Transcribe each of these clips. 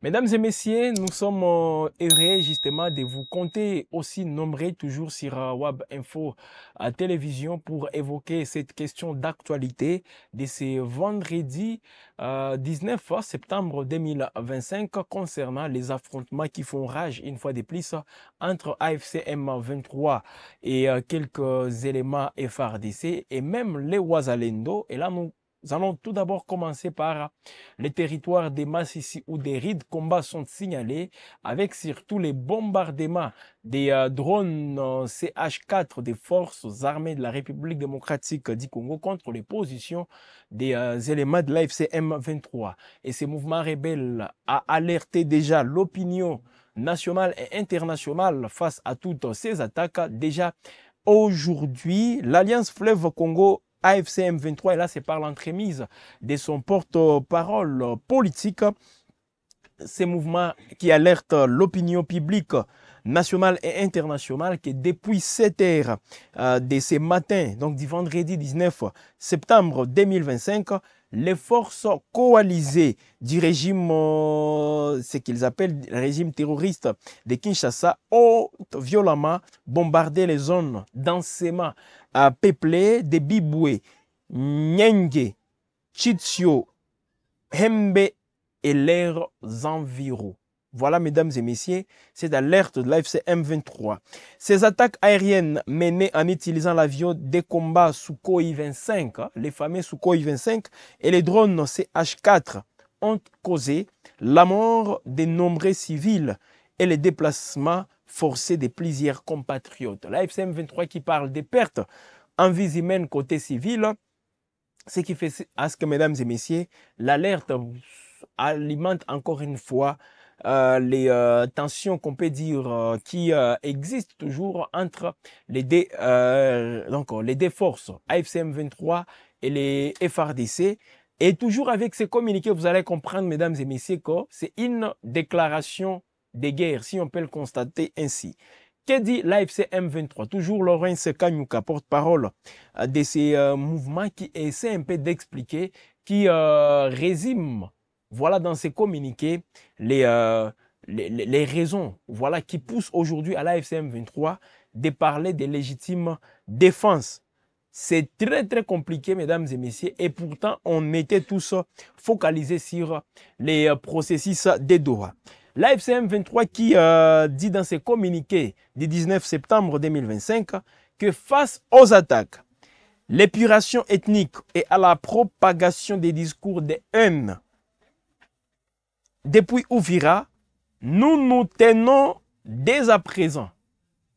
Mesdames et messieurs, nous sommes heureux justement de vous compter aussi nombreux toujours sur Web Info à télévision pour évoquer cette question d'actualité de ce vendredi 19 septembre 2025 concernant les affrontements qui font rage une fois de plus entre AFC M23 et quelques éléments FARDC et même les Ouazalendo. Et là, nous allons tout d'abord commencer par les territoires des Massissi où des rides combats sont signalés avec surtout les bombardements des drones CH4 des forces armées de la République démocratique du Congo contre les positions des éléments de l'AFC M23. Et ces mouvements rebelles a alerté déjà l'opinion nationale et internationale face à toutes ces attaques. Déjà aujourd'hui, l'Alliance Fleuve Congo AFC M23, et là c'est par l'entremise de son porte-parole politique, ces mouvements qui alertent l'opinion publique nationale et internationale que depuis 7 heures de ce matin, donc du vendredi 19 septembre 2025, les forces coalisées du régime, ce qu'ils appellent le régime terroriste de Kinshasa, ont violemment bombardé les zones densément peuplées de Biboué, Nyenge, Chitsio, Hembe et leurs environs. Voilà, mesdames et messieurs, c'est l'alerte de l'AFC M23. Ces attaques aériennes menées en utilisant l'avion des combats Sukhoi 25, les fameux Sukhoi 25, et les drones CH4 ont causé la mort de nombreux civils et les déplacements forcés de plusieurs compatriotes. L'AFC M23 qui parle des pertes en vie humaine côté civil, ce qui fait à ce que, mesdames et messieurs, l'alerte alimente encore une fois les tensions qu'on peut dire qui existent toujours entre les deux forces, AFC M23 et les FARDC. Et toujours avec ces communiqués, vous allez comprendre, mesdames et messieurs, que c'est une déclaration de guerre, si on peut le constater ainsi. Que dit l'AFC M23? Toujours Laurence Kanyuka, porte-parole de ces mouvements qui essaie un peu d'expliquer, qui résume, voilà, dans ses communiqués, les raisons, voilà, qui poussent aujourd'hui à l'AFC M23 de parler de légitime défense. C'est très, très compliqué, mesdames et messieurs, et pourtant, on était tous focalisés sur les processus de Doha. L'AFC M23 qui dit dans ses communiqués du 19 septembre 2025 que face aux attaques, l'épuration ethnique et à la propagation des discours de haine depuis Uvira, nous nous tenons dès à présent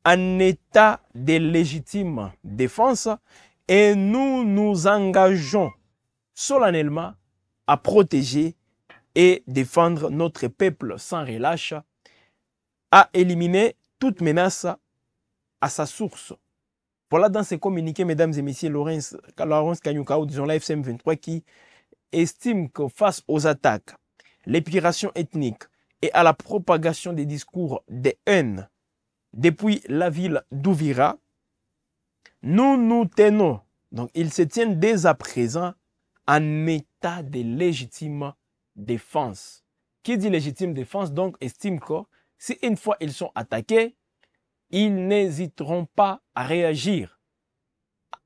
en état de légitime défense et nous nous engageons solennellement à protéger et défendre notre peuple sans relâche, à éliminer toute menace à sa source. Voilà dans ces communiqués, mesdames et messieurs, Laurence Kanyuka, ou disons l'AFC M23, qui estime que face aux attaques, l'épuration ethnique et à la propagation des discours de haine depuis la ville d'Uvira, nous nous tenons, donc ils se tiennent dès à présent en état de légitime défense. Qui dit légitime défense, donc estime que si une fois ils sont attaqués, ils n'hésiteront pas à réagir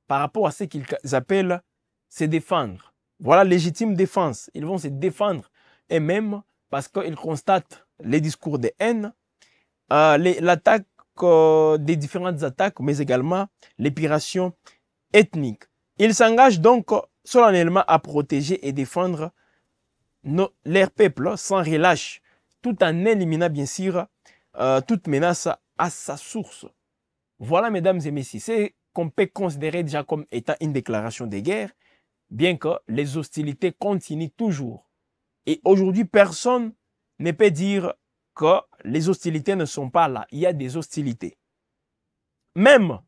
par rapport à ce qu'ils appellent se défendre. Voilà, légitime défense. Ils vont se défendre eux-mêmes parce qu'ils constatent les discours de haine, l'attaque des différentes attaques, mais également l'épuration ethnique. Ils s'engagent donc solennellement à protéger et défendre leur peuple sans relâche, tout en éliminant bien sûr toute menace à sa source. Voilà, mesdames et messieurs, c'est qu'on peut considérer déjà comme étant une déclaration de guerre, bien que les hostilités continuent toujours. Et aujourd'hui, personne ne peut dire que les hostilités ne sont pas là. Il y a des hostilités. Même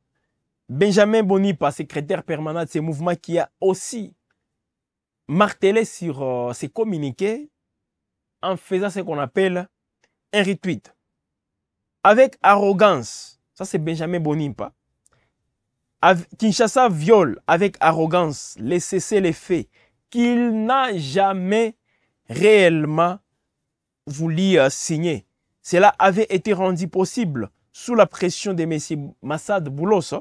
Benjamin Bonipa, secrétaire permanent de ces mouvements, qui a aussi martelé sur ses communiqués en faisant ce qu'on appelle un retweet. Avec arrogance, ça c'est Benjamin Bonipa, Kinshasa viole avec arrogance les cessez-les-faits qu'il n'a jamais réellement voulu signer. Cela avait été rendu possible sous la pression de M. Massad Boulos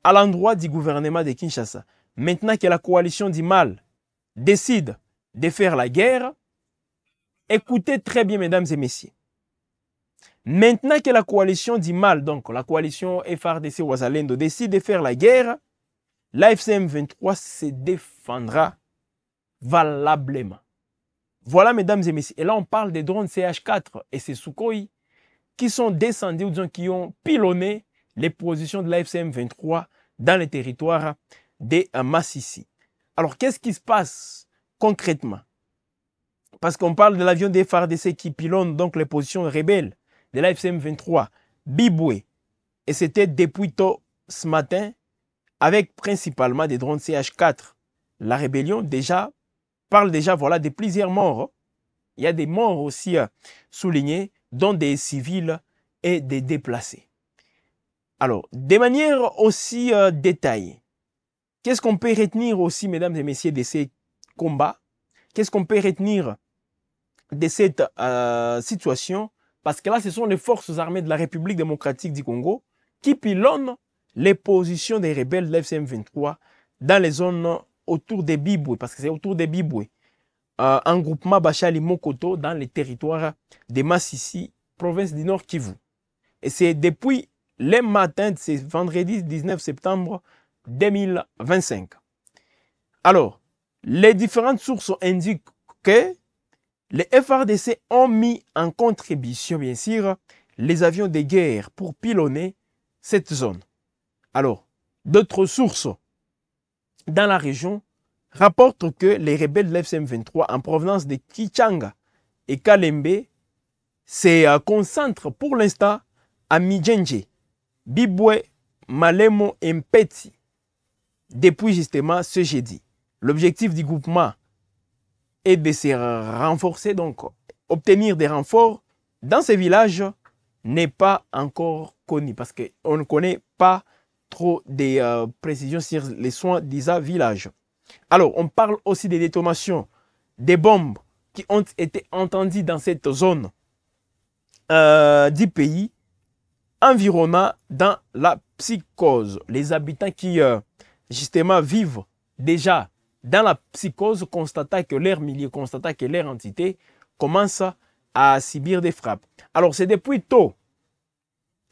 à l'endroit du gouvernement de Kinshasa. Maintenant que la coalition du mal décide de faire la guerre, écoutez très bien, mesdames et messieurs. Maintenant que la coalition du mal, donc la coalition FRDC Ouazalendo, décide de faire la guerre, l'AFC M23 se défendra valablement. Voilà, mesdames et messieurs. Et là, on parle des drones CH4 et ces Sukhoi qui sont descendus, ou disons, qui ont pilonné les positions de l'AFC M23 dans les territoires de Massissi. Alors, qu'est-ce qui se passe concrètement? Parce qu'on parle de l'avion des FARDC qui pilonne donc les positions rebelles de l'AFC M23, Biboué. Et c'était depuis tôt ce matin, avec principalement des drones CH4. La rébellion parle déjà voilà, de plusieurs morts. Il y a des morts aussi soulignés, dont des civils et des déplacés. Alors, de manière aussi détaillée, qu'est-ce qu'on peut retenir aussi, mesdames et messieurs, de ces combats? Qu'est-ce qu'on peut retenir de cette situation? Parce que là, ce sont les forces armées de la République démocratique du Congo qui pilonnent les positions des rebelles de l'FCM23 dans les zones autour des Biboué, parce que c'est autour des Biboué, un groupement Bachali Mokoto dans les territoires de Massissi, province du Nord Kivu. Et c'est depuis le matin de ce vendredi 19 septembre 2025. Alors, les différentes sources indiquent que les FRDC ont mis en contribution, bien sûr, les avions de guerre pour pilonner cette zone. Alors, d'autres sources dans la région rapportent que les rebelles de l'FCM23 en provenance de Kichanga et Kalembe se concentrent pour l'instant à Midjenje, Biboué, Malemo et Mpeti depuis justement ce jeudi. L'objectif du groupement et de se renforcer, donc obtenir des renforts dans ces villages n'est pas encore connu parce qu'on ne connaît pas trop des précisions sur les soins des villages. Alors, on parle aussi des détonations, des bombes qui ont été entendues dans cette zone du pays environnant dans la psychose. Les habitants qui justement vivent déjà dans la psychose, constatant que leur milieu, constatant que leur entité commence à subir des frappes. Alors, c'est depuis tôt,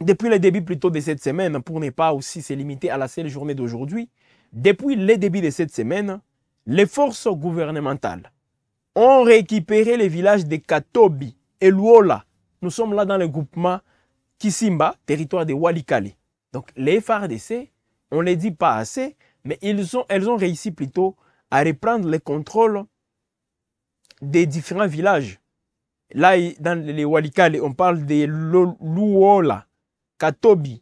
depuis le début plutôt de cette semaine, pour ne pas aussi se limiter à la seule journée d'aujourd'hui, depuis le début de cette semaine, les forces gouvernementales ont récupéré les villages de Katobi et Luola. Nous sommes là dans le groupement Kisimba, territoire de Walikale. Donc, les FARDC, on ne les dit pas assez, mais elles ont réussi plutôt à reprendre le contrôle des différents villages. Là, dans les Walikale, on parle de Luola, Katobi.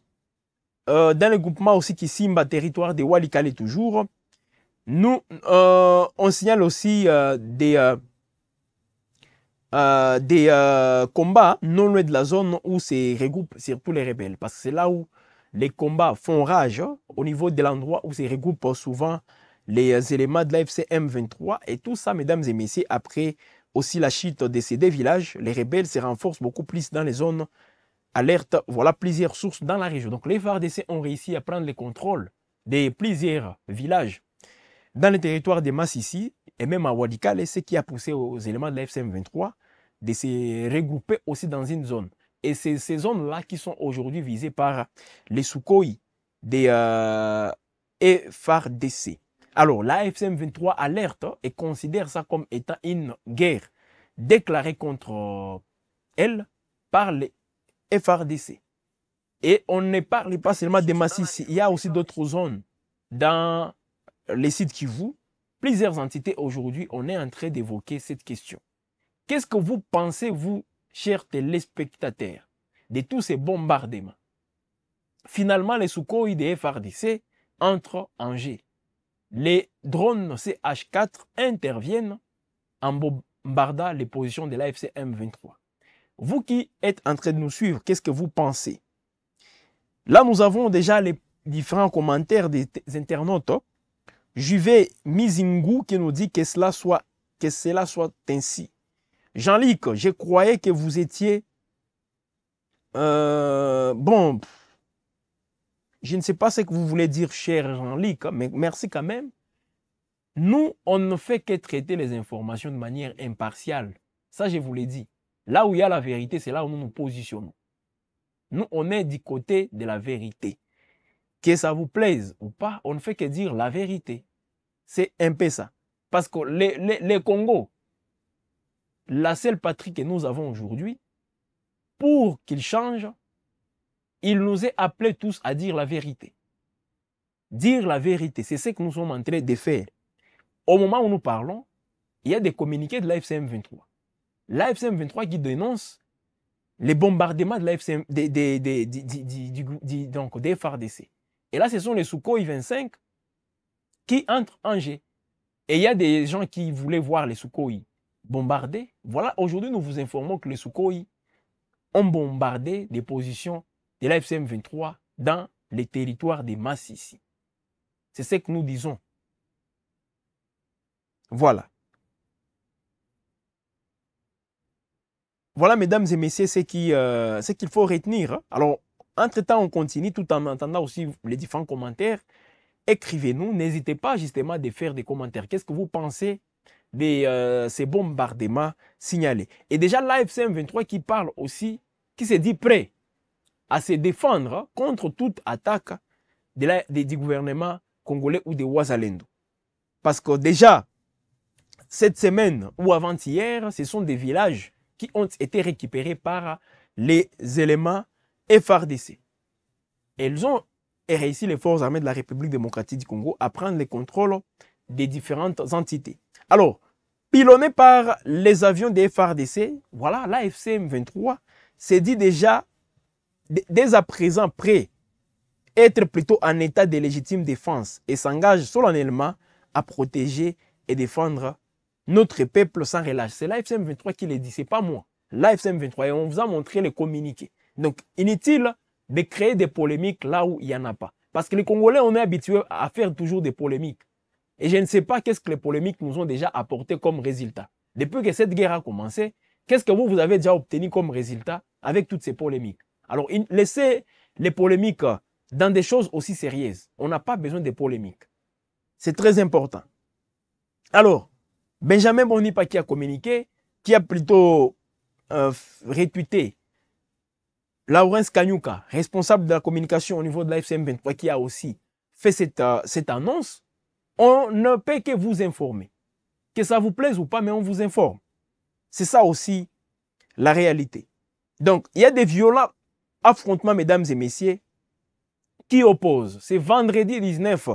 Dans le groupement aussi Kisimba, territoire de Walikale toujours, nous, on signale aussi des combats non loin de la zone où se regroupent surtout les rebelles. Parce que c'est là où les combats font rage, au niveau de l'endroit où se regroupent souvent les éléments de la FCM 23. Et tout ça, mesdames et messieurs, après aussi la chute de ces deux villages, les rebelles se renforcent beaucoup plus dans les zones alertes. Voilà plusieurs sources dans la région. Donc les FARDC ont réussi à prendre le contrôle de plusieurs villages dans le territoire de Massissi et même à Walikale, ce qui a poussé aux éléments de la FCM 23 de se regrouper aussi dans une zone. Et c'est ces zones-là qui sont aujourd'hui visées par les Sukhoi des FARDC. Alors, la FCM 23 alerte et considère ça comme étant une guerre déclarée contre elle par les FARDC. Et on ne parle pas seulement de Massissi, il y a aussi d'autres zones dans les sites Kivu. Plusieurs entités aujourd'hui, on est en train d'évoquer cette question. Qu'est-ce que vous pensez, vous, chers téléspectateurs, de tous ces bombardements? Finalement, les Sukhoi des FARDC entrent en jeu. Les drones CH4 interviennent en bombardant les positions de l'AFC M23. Vous qui êtes en train de nous suivre, qu'est-ce que vous pensez? Là, nous avons déjà les différents commentaires des internautes. Juve Mizingu qui nous dit que cela soit ainsi. Jean-Luc, je croyais que vous étiez... bon, je ne sais pas ce que vous voulez dire, cher Jean-Luc, mais merci quand même. Nous, on ne fait que traiter les informations de manière impartiale. Ça, je vous l'ai dit. Là où il y a la vérité, c'est là où nous nous positionnons. Nous, on est du côté de la vérité. Que ça vous plaise ou pas, on ne fait que dire la vérité. C'est un peu ça. Parce que les Congo, la seule patrie que nous avons aujourd'hui, pour qu'il change, il nous est appelé tous à dire la vérité. Dire la vérité, c'est ce que nous sommes en train de faire. Au moment où nous parlons, il y a des communiqués de l'AFCM 23. L'AFCM 23 qui dénonce les bombardements de l'AFCM, donc des FARDC. Et là, ce sont les Sukhoi 25 qui entrent en jeu. Et il y a des gens qui voulaient voir les Sukhoi bombardés. Voilà, aujourd'hui, nous vous informons que les Sukhoi ont bombardé des positions de l'AFCM 23 dans les territoires des Massissi. C'est ce que nous disons. Voilà. Voilà, mesdames et messieurs, ce qu'il faut retenir. Alors, entre-temps, on continue tout en entendant aussi les différents commentaires. Écrivez-nous. N'hésitez pas justement de faire des commentaires. Qu'est-ce que vous pensez de ces bombardements signalés? Et déjà, l'AFCM 23 qui parle aussi, qui se dit prêt à se défendre contre toute attaque du gouvernement congolais ou des Ouazalendo. Parce que déjà, cette semaine ou avant-hier, ce sont des villages qui ont été récupérés par les éléments FARDC. Elles ont réussi, les forces armées de la République démocratique du Congo, à prendre le contrôle des différentes entités. Alors, pilonnés par les avions des FARDC, voilà, l'AFCM 23 s'est dit déjà, dès à présent, prêt à être plutôt en état de légitime défense et s'engage solennellement à protéger et défendre notre peuple sans relâche. C'est l'AFCM 23 qui le dit, ce n'est pas moi. L'AFCM 23, et on vous a montré les communiqués. Donc, inutile de créer des polémiques là où il n'y en a pas. Parce que les Congolais, on est habitués à faire toujours des polémiques. Et je ne sais pas qu'est-ce que les polémiques nous ont déjà apporté comme résultat. Depuis que cette guerre a commencé, qu'est-ce que vous avez déjà obtenu comme résultat avec toutes ces polémiques? Alors, laissez les polémiques dans des choses aussi sérieuses. On n'a pas besoin de polémiques. C'est très important. Alors, Benjamin Bonipa qui a communiqué, qui a plutôt retweeté Lawrence Kanyuka, responsable de la communication au niveau de la FCM 23, qui a aussi fait cette annonce. On ne peut que vous informer. Que ça vous plaise ou pas, mais on vous informe. C'est ça aussi la réalité. Donc, il y a des violents affrontements, mesdames et messieurs, qui opposent. C'est vendredi 19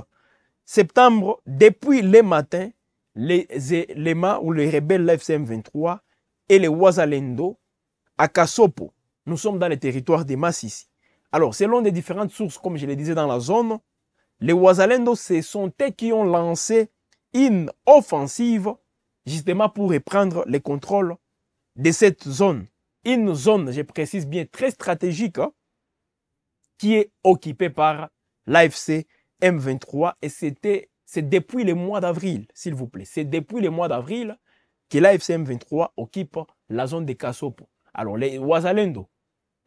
septembre, depuis le matin, les éléments ou les rebelles de la FCM 23 et les Ouazalendo à Kasopo. Nous sommes dans le territoire des Massissi. Alors, selon des différentes sources, comme je le disais dans la zone, les Ouazalendo, ce sont eux qui ont lancé une offensive justement pour reprendre le contrôle de cette zone. Une zone, je précise bien, très stratégique, qui est occupée par l'AFC M23 et c'est depuis le mois d'avril, s'il vous plaît. C'est depuis le mois d'avril que l'AFC M23 occupe la zone de Kasopo. Alors, les Ouazalendo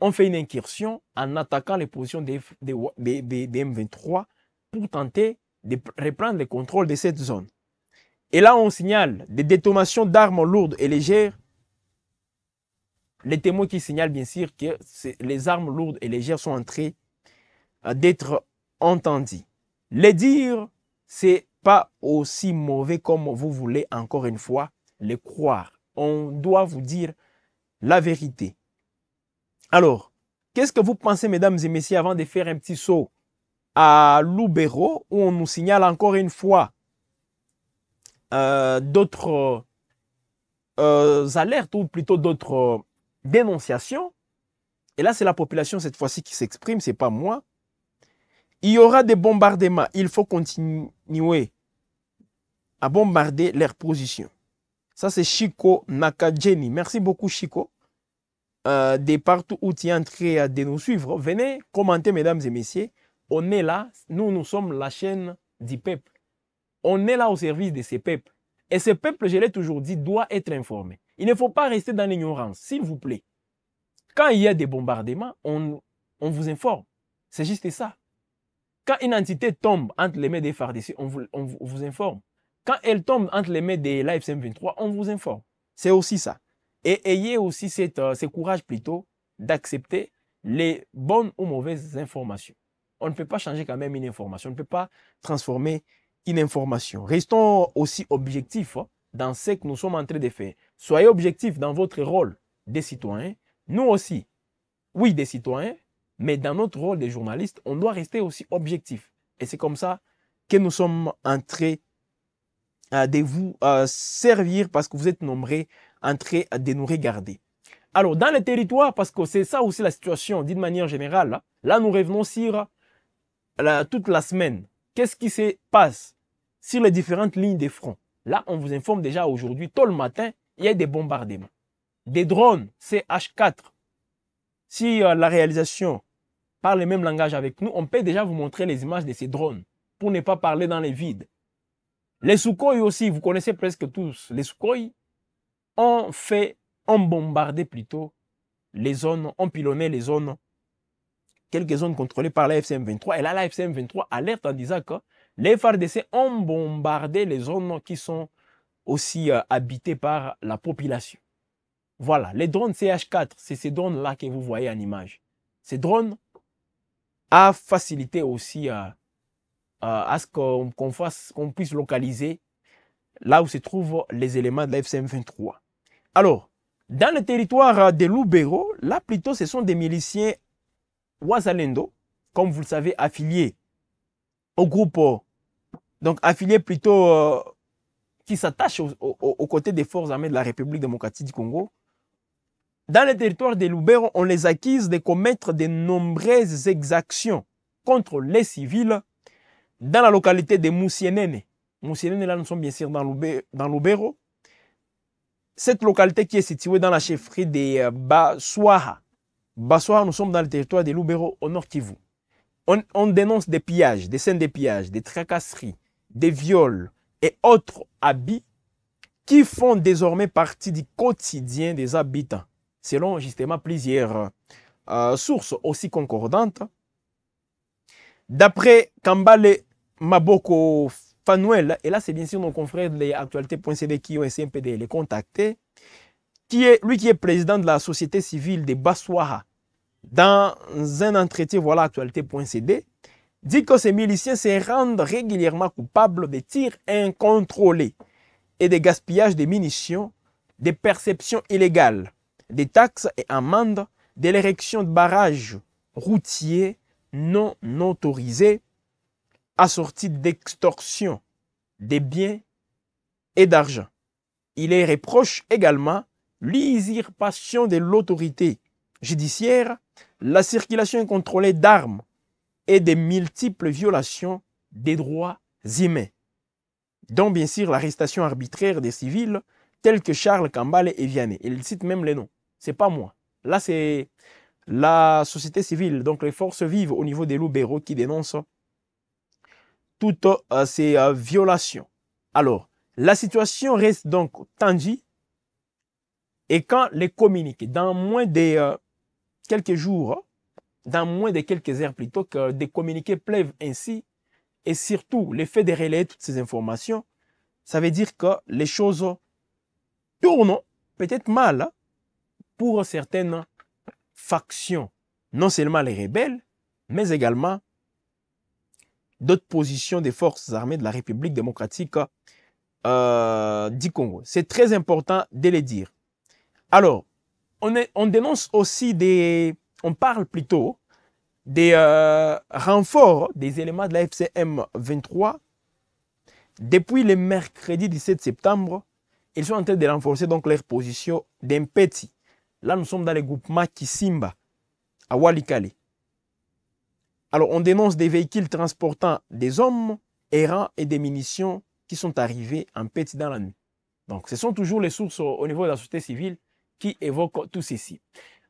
ont fait une incursion en attaquant les positions des M23 pour tenter de reprendre le contrôle de cette zone. Et là, on signale des détonations d'armes lourdes et légères. Les témoins qui signalent bien sûr que les armes lourdes et légères sont en train d'être entendues. Les dire, c'est pas aussi mauvais comme vous voulez encore une fois le croire. On doit vous dire la vérité. Alors, qu'est-ce que vous pensez, mesdames et messieurs, avant de faire un petit saut à Lubero, où on nous signale encore une fois d'autres alertes, ou plutôt d'autres dénonciations. Et là, c'est la population cette fois-ci qui s'exprime, ce n'est pas moi. Il y aura des bombardements. Il faut continuer à bombarder leurs positions. Ça, c'est Chico Nakajeni. Merci beaucoup, Chico. De partout où tu es en train de nous suivre, venez commenter, mesdames et messieurs. On est là, nous sommes la chaîne du peuple. On est là au service de ces peuples. Et ce peuple, je l'ai toujours dit, doit être informé. Il ne faut pas rester dans l'ignorance, s'il vous plaît. Quand il y a des bombardements, on vous informe. C'est juste ça. Quand une entité tombe entre les mains des FARDC, on vous informe. Quand elle tombe entre les mains de l'AFC M23, on vous informe. C'est aussi ça. Et ayez aussi ce courage plutôt d'accepter les bonnes ou mauvaises informations. On ne peut pas changer quand même une information. On ne peut pas transformer une information. Restons aussi objectifs dans ce que nous sommes en train de faire. Soyez objectifs dans votre rôle des citoyens. Nous aussi, oui, des citoyens, mais dans notre rôle de journalistes, on doit rester aussi objectif. Et c'est comme ça que nous sommes en train de vous servir parce que vous êtes nombreux en train de nous regarder. Alors, dans les territoires, parce que c'est ça aussi la situation d'une manière générale, là nous revenons sur toute la semaine. Qu'est-ce qui se passe sur les différentes lignes de front? Là, on vous informe déjà aujourd'hui, tôt le matin, il y a des bombardements. Des drones CH4. Si la réalisation parle le même langage avec nous, on peut déjà vous montrer les images de ces drones pour ne pas parler dans les vides. Les Sukhoi aussi, vous connaissez presque tous. Les Sukhoi ont bombardé plutôt les zones, ont pilonné les zones, quelques zones contrôlées par la FCM23. Et là, la FCM23 alerte en disant que les FARDC ont bombardé les zones qui sont aussi habitées par la population. Voilà, les drones CH4, c'est ces drones-là que vous voyez en image. Ces drones a facilité aussi à ce qu'on puisse localiser là où se trouvent les éléments de la FCM23. Alors, dans le territoire de Lubero, là plutôt ce sont des miliciens Wazalendo, comme vous le savez, affiliés au groupe, donc affiliés plutôt qui s'attachent aux côtés des forces armées de la République démocratique du Congo. Dans le territoire de Lubero, on les accuse de commettre de nombreuses exactions contre les civils dans la localité de Moussienene. Moussienene, là, nous sommes bien sûr dans Lubero. Cette localité qui est située dans la chefferie de Baswaha. Baswaha, nous sommes dans le territoire de Lubero, au nord Kivu. On dénonce des pillages, des scènes de pillages, des tracasseries, des viols et autres habits qui font désormais partie du quotidien des habitants, selon justement plusieurs sources aussi concordantes. D'après Kambale Maboko Fanuel, et là c'est bien sûr nos confrères de l'actualité.cd qui ont essayé un peu de les contacter, lui qui est président de la société civile de Baswaha, dans un entretien, voilà actualité.cd, dit que ces miliciens se rendent régulièrement coupables de tirs incontrôlés et de gaspillage de munitions, des perceptions illégales, des taxes et amendes, de l'érection de barrages routiers non autorisés, assortis d'extorsion des biens et d'argent. Il les reproche également l'usurpation de l'autorité judiciaire, la circulation incontrôlée d'armes et des multiples violations des droits humains, dont bien sûr l'arrestation arbitraire des civils tels que Charles Kambale et Vianney. Il cite même les noms. C'est pas moi. Là, c'est la société civile, donc les forces vives au niveau des Lubero qui dénoncent toutes ces violations. Alors, la situation reste donc tendue et quand les communiqués, dans moins de quelques jours, dans moins de quelques heures plutôt, que des communiqués pleuvent ainsi, et surtout le fait de relayer toutes ces informations, ça veut dire que les choses tournent peut-être mal pour certaines factions, non seulement les rebelles, mais également d'autres positions des forces armées de la République démocratique du Congo. C'est très important de le dire. Alors, on dénonce aussi on parle plutôt des renforts des éléments de la FCM 23. Depuis le mercredi 17 septembre, ils sont en train de renforcer donc leur position d'Mpeti. Là, nous sommes dans le groupement Kisimba, à Walikale. Alors, on dénonce des véhicules transportant des hommes errants et des munitions qui sont arrivés en Mpeti dans la nuit. Donc, ce sont toujours les sources au niveau de la société civile qui évoquent tout ceci.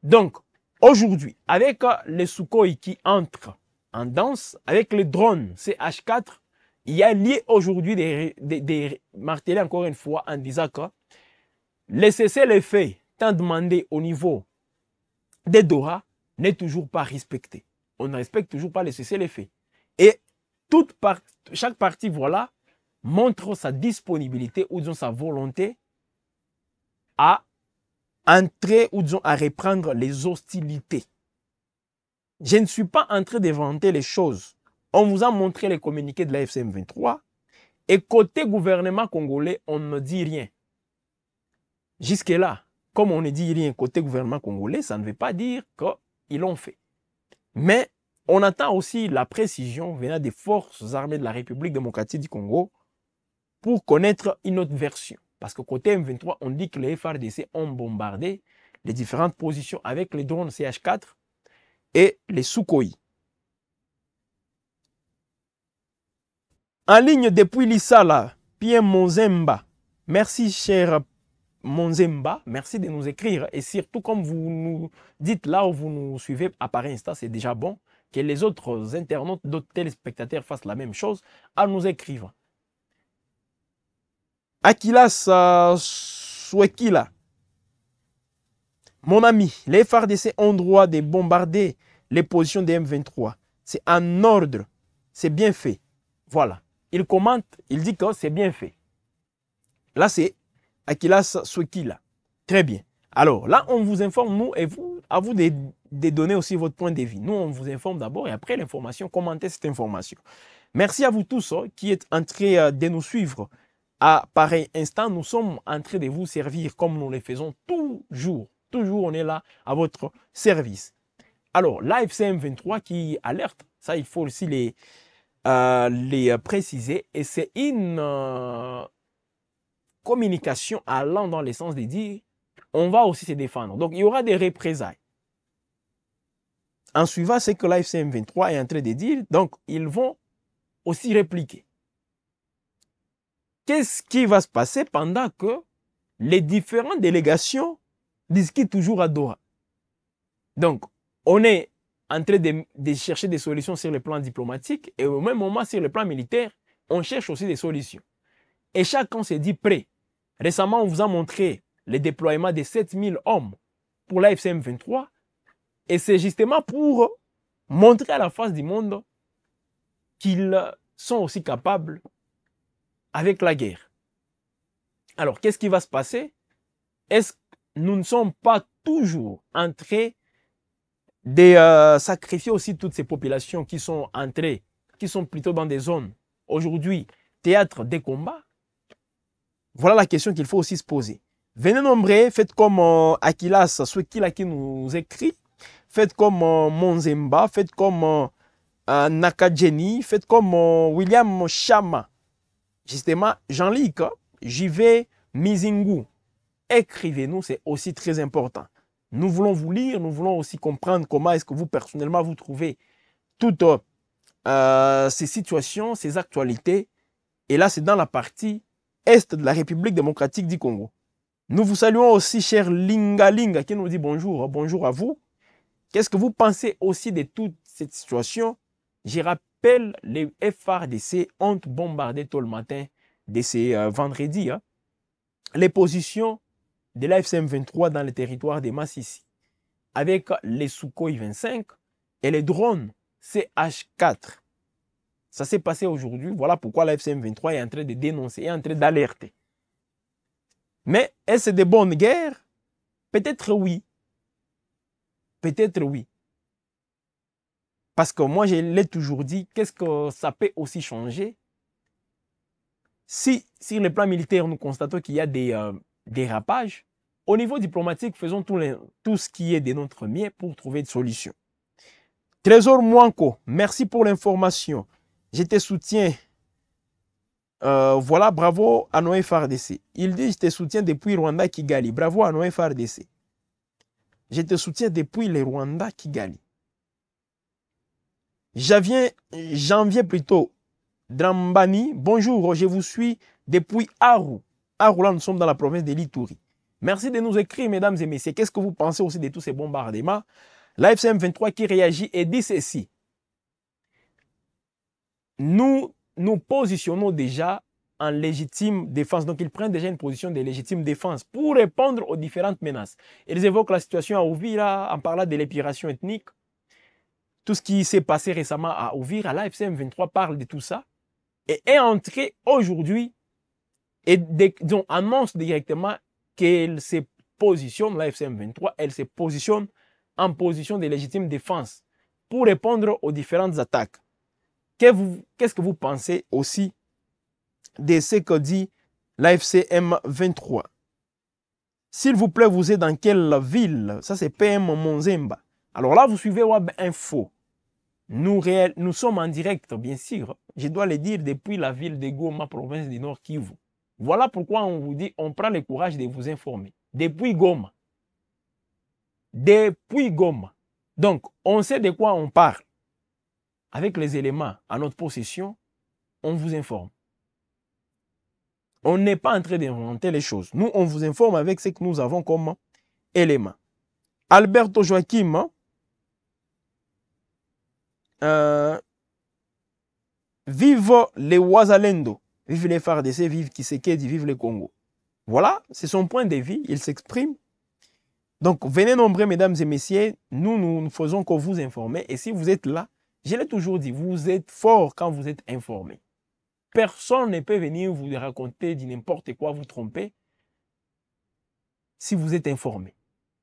Donc, aujourd'hui, avec les Sukhoi qui entrent en danse, avec les drones CH4, il y a lié aujourd'hui des marteler encore une fois en disant que Le cessez-le-feu tant demandé au niveau des Dora n'est toujours pas respecté. On ne respecte toujours pas le cessez-le-feu. Et chaque partie, voilà, montre sa disponibilité ou disons sa volonté à entrer ou disons à reprendre les hostilités. Je ne suis pas en train d'inventer les choses. On vous a montré les communiqués de la FCM23 et côté gouvernement congolais, on ne dit rien. Jusque-là, comme on ne dit rien côté gouvernement congolais, ça ne veut pas dire qu'ils l'ont fait. Mais on attend aussi la précision venant des forces armées de la République démocratique du Congo pour connaître une autre version. Parce que côté M23, on dit que les FARDC ont bombardé les différentes positions avec les drones CH4 et les Sukhoi. En ligne depuis Lissala, Pierre Monzemba. Merci, cher Monzemba. Merci de nous écrire. Et surtout, comme vous nous dites là où vous nous suivez à par Insta, c'est déjà bon que les autres internautes, d'autres téléspectateurs fassent la même chose à nous écrire. Akilas Swekila. Mon ami, les FARDC ont droit de bombarder les positions des M23. C'est en ordre. C'est bien fait. Voilà. Il commente, il dit que c'est bien fait. Là, c'est Akilas Swekila. Très bien. Alors, là, on vous informe, nous, et vous, à vous de donner aussi votre point de vue. Nous, on vous informe d'abord et après l'information, commentez cette information. Merci à vous tous qui êtes en train de nous suivre. À pareil instant, nous sommes en train de vous servir comme nous le faisons toujours. Toujours, on est là à votre service. Alors, l'AFCM 23 qui alerte, ça, il faut aussi les préciser. Et c'est une communication allant dans le sens de dire, on va aussi se défendre. Donc, il y aura des représailles. En suivant ce que l'AFCM 23 est en train de dire, donc, ils vont aussi répliquer. Qu'est-ce qui va se passer pendant que les différentes délégations discutent toujours à Doha? Donc, on est en train de chercher des solutions sur le plan diplomatique et au même moment, sur le plan militaire, on cherche aussi des solutions. Et chacun s'est dit prêt. Récemment, on vous a montré le déploiement de 7000 hommes pour l'AFCM 23 et c'est justement pour montrer à la face du monde qu'ils sont aussi capables avec la guerre. Alors, qu'est-ce qui va se passer? Est-ce que nous ne sommes pas toujours en train de sacrifier aussi toutes ces populations qui sont entrées, qui sont plutôt dans des zones, aujourd'hui, théâtre des combats? Voilà la question qu'il faut aussi se poser. Venez nombreux, faites comme Akilas, ceux qui nous écrit, faites comme Monzemba, faites comme Nakadjeni, faites comme William Chama. Justement, Jean-Luc, j'y vais, Mizingu. Écrivez-nous, c'est aussi très important. Nous voulons vous lire, nous voulons aussi comprendre comment est-ce que vous, personnellement, vous trouvez toutes ces situations, ces actualités. Et là, c'est dans la partie est de la République démocratique du Congo. Nous vous saluons aussi, cher Linga Linga, qui nous dit bonjour, bonjour à vous. Qu'est-ce que vous pensez aussi de toute cette situation? Je rappelle, les FARDC ont bombardé tôt le matin de ce vendredi les positions de l'AFCM 23 dans le territoire de Massissi avec les Sukhoi 25 et les drones CH4. Ça s'est passé aujourd'hui. Voilà pourquoi l'AFCM 23 est en train de dénoncer, est en train d'alerter. Mais est-ce de bonnes guerres? Peut-être oui. Peut-être oui. Parce que moi, je l'ai toujours dit, qu'est-ce que ça peut aussi changer? Si sur le plan militaire, nous constatons qu'il y a des dérapages, au niveau diplomatique, faisons tout ce qui est de notre mieux pour trouver une solution. Trésor Mouanko, merci pour l'information. Je te soutiens. Voilà, bravo à Noé FARDC. Il dit, je te soutiens depuis Rwanda Kigali. Bravo à Noé FARDC. Je te soutiens depuis le Rwanda Kigali. J'en viens plutôt. Drambani, bonjour, je vous suis depuis Aru. Aru, là, nous sommes dans la province de l'Ituri. Merci de nous écrire, mesdames et messieurs. Qu'est-ce que vous pensez aussi de tous ces bombardements? L'AFCM 23 qui réagit et dit ceci. Nous nous positionnons déjà en légitime défense. Donc, ils prennent déjà une position de légitime défense pour répondre aux différentes menaces. Ils évoquent la situation à Uvira en parlant de l'épuration ethnique. Tout ce qui s'est passé récemment à Uvira, l'AFC M23 parle de tout ça et est entré aujourd'hui et donc, annonce directement qu'elle se positionne, l'AFC M23, elle se positionne en position de légitime défense pour répondre aux différentes attaques. Qu'est-ce que vous pensez aussi de ce que dit l'AFC M23? S'il vous plaît, vous êtes dans quelle ville? Ça, c'est PM Monzemba. Alors là, vous suivez Web Info. Nous sommes en direct, bien sûr. Je dois le dire depuis la ville de Goma, province du Nord Kivu. Voilà pourquoi on vous dit, on prend le courage de vous informer. Depuis Goma. Depuis Goma. Donc, on sait de quoi on parle. Avec les éléments à notre possession, on vous informe. On n'est pas en train d'inventer les choses. Nous, on vous informe avec ce que nous avons comme éléments. Alberto Joachim, vive les Ouazalendo, vive les FARDC, vive Kisekedi, vive le Congo. Voilà, c'est son point de vue, il s'exprime. Donc, venez nombreux, mesdames et messieurs, nous ne faisons que vous informer. Et si vous êtes là, je l'ai toujours dit, vous êtes fort quand vous êtes informé. Personne ne peut venir vous raconter du n'importe quoi, vous tromper, si vous êtes informé.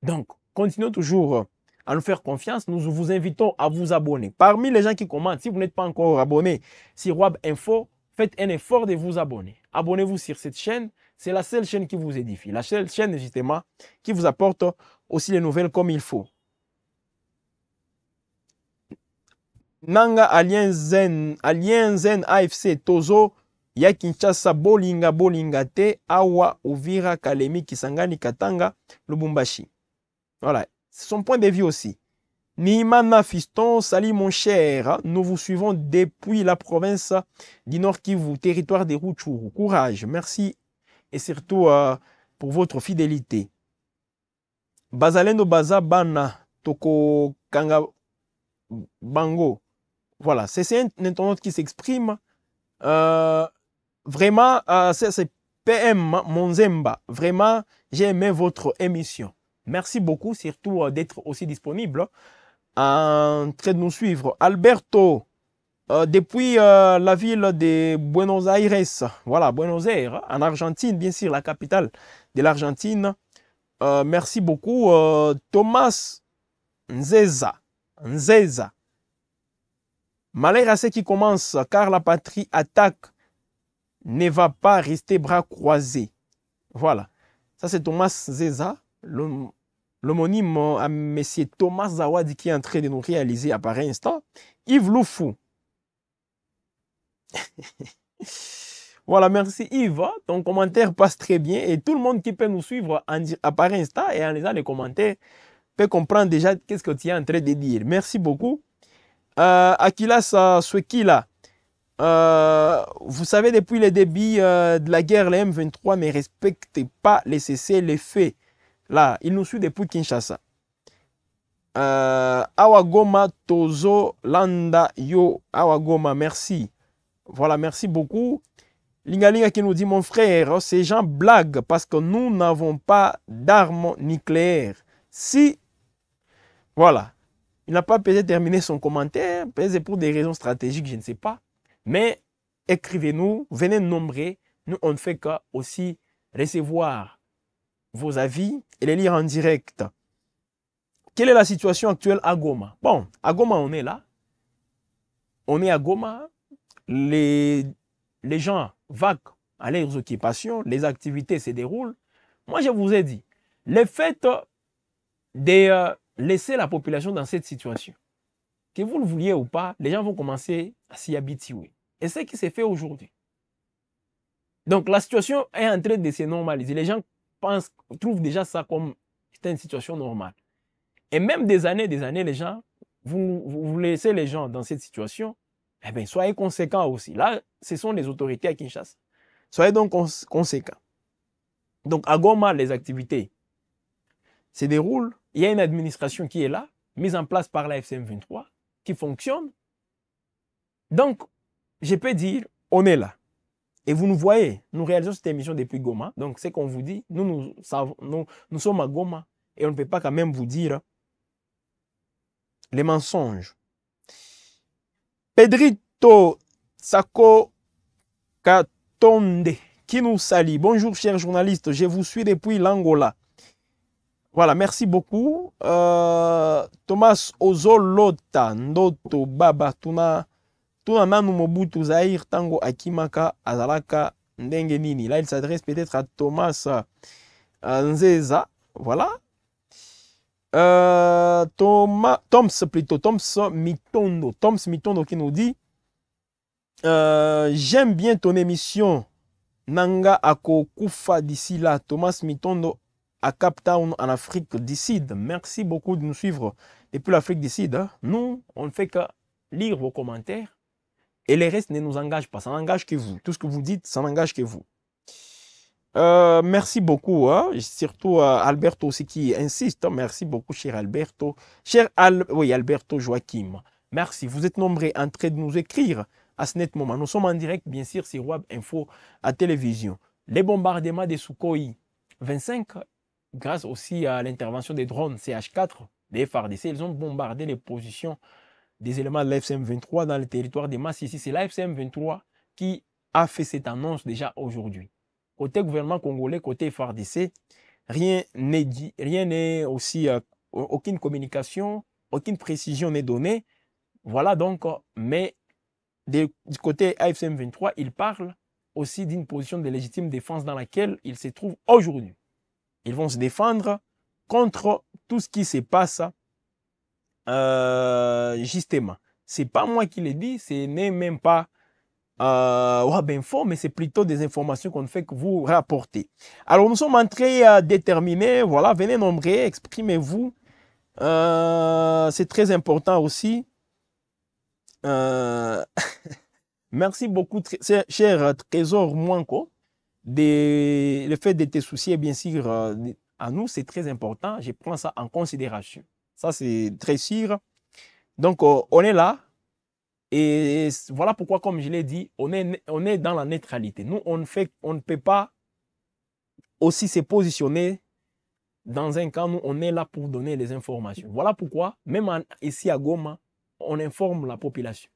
Donc, continuez toujours à nous faire confiance. Nous vous invitons à vous abonner. Parmi les gens qui commentent, si vous n'êtes pas encore abonné sur Web Info, faites un effort de vous abonner. Abonnez-vous sur cette chaîne. C'est la seule chaîne qui vous édifie. La seule chaîne, justement, qui vous apporte aussi les nouvelles comme il faut. Nanga Alienzen AFC Tozo ya Kinshasa bolinga te awa Uvira Kalemi Kisangani Katanga Lubumbashi. Voilà, c'est son point de vue aussi. Nimana Fiston, salut mon cher. Nous vous suivons depuis la province du Nord Kivu, territoire des Rutshuru. Courage, merci et surtout pour votre fidélité. Bazalendo Baza Bana Toko Kanga Bango. Voilà, c'est un internaute qui s'exprime. Vraiment, c'est PM Monzemba. Vraiment, j'ai aimé votre émission. Merci beaucoup, surtout d'être aussi disponible en train de nous suivre. Alberto, depuis la ville de Buenos Aires, voilà, Buenos Aires, en Argentine, bien sûr, la capitale de l'Argentine. Merci beaucoup. Thomas Nzeza. Malheur à ceux qui commencent, car la patrie attaque ne va pas rester bras croisés. Voilà. Ça, c'est Thomas Nzeza, l'homonyme à M. Thomas Zawadi qui est en train de nous réaliser à pareil instant. Yves Loufou. Voilà, merci Yves. Ton commentaire passe très bien et tout le monde qui peut nous suivre à pareil instant et en lisant les commentaires peut comprendre déjà qu'est-ce que tu es en train de dire. Merci beaucoup. Akilas Swekila, vous savez, depuis le début de la guerre, les M23 ne respectent pas les cessez-le-feu. Là, il nous suit depuis Kinshasa. Awagoma Tozo Landa Yo Awagoma, merci. Voilà, merci beaucoup. Lingalinga qui nous dit, mon frère, ces gens blaguent parce que nous n'avons pas d'armes nucléaires. Si, voilà. Il n'a pas peut-être terminé son commentaire, peut-être pour des raisons stratégiques, je ne sais pas. Mais écrivez-nous, venez nombreux. Nous, on ne fait qu'à aussi recevoir vos avis et les lire en direct. Quelle est la situation actuelle à Goma? Bon, à Goma, on est là. On est à Goma. Les gens vaquent à leurs occupations. Les activités se déroulent. Moi, je vous ai dit, le fait de laisser la population dans cette situation, que vous le vouliez ou pas, les gens vont commencer à s'y habituer. Et c'est ce qui s'est fait aujourd'hui. Donc la situation est en train de se normaliser. Les gens trouvent déjà ça comme une situation normale. Et même des années, les gens, vous laissez les gens dans cette situation, eh bien, soyez conséquents aussi. Là, ce sont les autorités à Kinshasa. Soyez donc conséquents. Donc à Goma, les activités se déroulent. Il y a une administration qui est là, mise en place par la FCM23, qui fonctionne. Donc, je peux dire, on est là. Et vous nous voyez, nous réalisons cette émission depuis Goma. Donc, c'est qu'on vous dit, nous sommes à Goma. Et on ne peut pas quand même vous dire les mensonges. Pedrito Sako Katonde, qui nous salue. Bonjour, chers journalistes. Je vous suis depuis l'Angola. Voilà, merci beaucoup. Thomas Ozolota, Ndoto Baba, Tuna Nanu Mobutu Zahir, Tango Akimaka, Azalaka, Ndenge Nini. Là, il s'adresse peut-être à Thomas Nzeza. Voilà. Toms plutôt, Toms Mitondo qui nous dit j'aime bien ton émission Nanga Ako Kufa d'ici là. Thomas Mitondo à Cape Town en Afrique du Sud. Merci beaucoup de nous suivre depuis l'Afrique du Sud. Nous, on ne fait que lire vos commentaires et les restes ne nous engagent pas. Ça n'engage que vous. Tout ce que vous dites, ça n'engage que vous. Merci beaucoup, hein. Surtout Alberto aussi qui insiste. Merci beaucoup, cher Alberto. Oui, Alberto Joachim. Merci. Vous êtes nombreux en train de nous écrire à ce net moment. Nous sommes en direct, bien sûr, sur Web Info à télévision. Les bombardements des Sukhoi 25, grâce aussi à l'intervention des drones CH4, des FARDC, ils ont bombardé les positions des éléments de l'AFCM 23 dans le territoire des Massissi. C'est l'AFCM 23 qui a fait cette annonce déjà aujourd'hui. Côté gouvernement congolais, côté FARDC, rien n'est dit, rien n'est aussi, aucune communication, aucune précision n'est donnée. Voilà donc, mais du côté AFCM 23, il parle aussi d'une position de légitime défense dans laquelle il se trouve aujourd'hui. Ils vont se défendre contre tout ce qui se passe justement. Ce n'est pas moi qui l'ai dit, ce n'est même pas Wabinfo, mais c'est plutôt des informations qu'on ne fait que vous rapporter. Alors, nous sommes en train à déterminer, voilà, venez nombreux, exprimez-vous. C'est très important aussi. Merci beaucoup, cher Trésor Mouanko. Le fait de te soucier, bien sûr, à nous, c'est très important. Je prends ça en considération. Ça, c'est très sûr. Donc, on est là. Et voilà pourquoi, comme je l'ai dit, on est dans la neutralité. Nous, on ne peut pas aussi se positionner dans un cas. Nous, on est là pour donner les informations. Voilà pourquoi, même ici à Goma, on informe la population.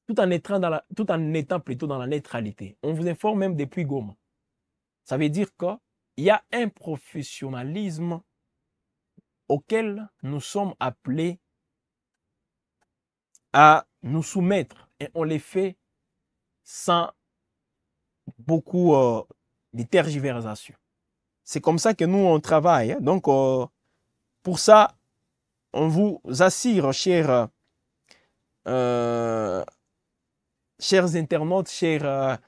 Tout en étant plutôt dans la neutralité. On vous informe même depuis Goma. Ça veut dire qu'il y a un professionnalisme auquel nous sommes appelés à nous soumettre. Et on les fait sans beaucoup de tergiversation. C'est comme ça que nous, on travaille. Hein. Donc, pour ça, on vous assure, chers internautes, chers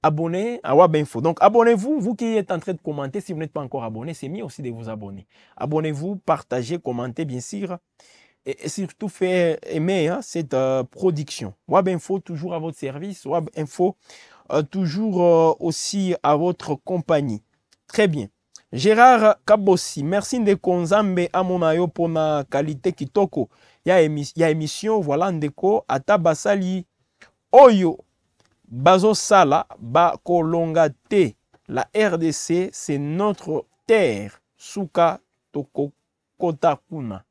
abonnés à Wabinfo. Donc, abonnez-vous, vous qui êtes en train de commenter. Si vous n'êtes pas encore abonné, c'est mieux aussi de vous abonner. Abonnez-vous, partagez, commentez, bien sûr. Et surtout, faire aimer hein, cette production. Wabinfo, toujours à votre service. Wabinfo, toujours aussi à votre compagnie. Très bien. Gérard Kabossi, merci Ndeko Nzambe amonayo pour la qualité kitoko. Il y a émission, voilà Ndeko, ata basali oyo bazo sala ba kolongate. La RDC, c'est notre terre. Suka toko kotakuna.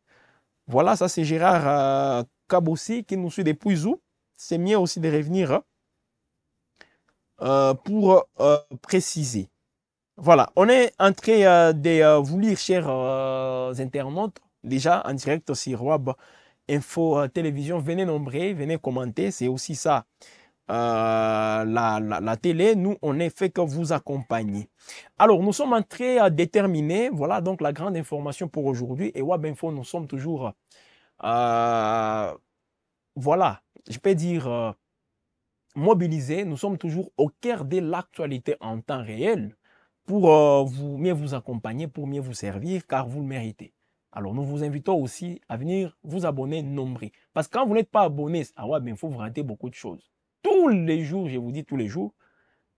Voilà, ça c'est Gérard Kabossi qui nous suit depuis Zou. C'est mieux aussi de revenir pour préciser. Voilà, on est en train de vous lire, chers internautes, déjà en direct sur Web Info Télévision. Venez nombreux, venez commenter, c'est aussi ça. La télé, nous, on est fait que vous accompagner. Alors, nous sommes en train de déterminer, voilà donc la grande information pour aujourd'hui. Et Web Info, nous sommes toujours, voilà, je peux dire, mobilisés. Nous sommes toujours au cœur de l'actualité en temps réel pour mieux vous accompagner, pour mieux vous servir, car vous le méritez. Alors, nous vous invitons aussi à venir vous abonner nombreux. Parce que quand vous n'êtes pas abonné à Wabinfo, vous ratez beaucoup de choses. Tous les jours, je vous dis tous les jours,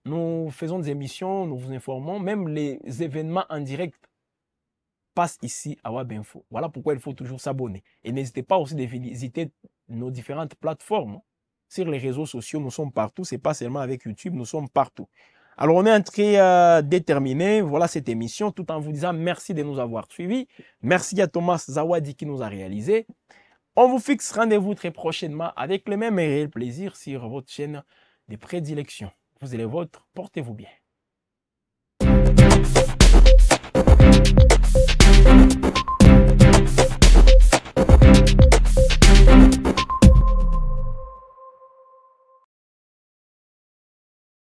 nous faisons des émissions, nous vous informons, même les événements en direct passent ici à Wabinfo. Voilà pourquoi il faut toujours s'abonner. Et n'hésitez pas aussi de visiter nos différentes plateformes. sur les réseaux sociaux, nous sommes partout. Ce n'est pas seulement avec YouTube, nous sommes partout. Alors, on est entré à déterminer, voilà cette émission, tout en vous disant merci de nous avoir suivis. Merci à Thomas Zawadi qui nous a réalisé. On vous fixe rendez-vous très prochainement avec le même et réel plaisir sur votre chaîne de prédilection. Vous et les vôtres, portez-vous bien.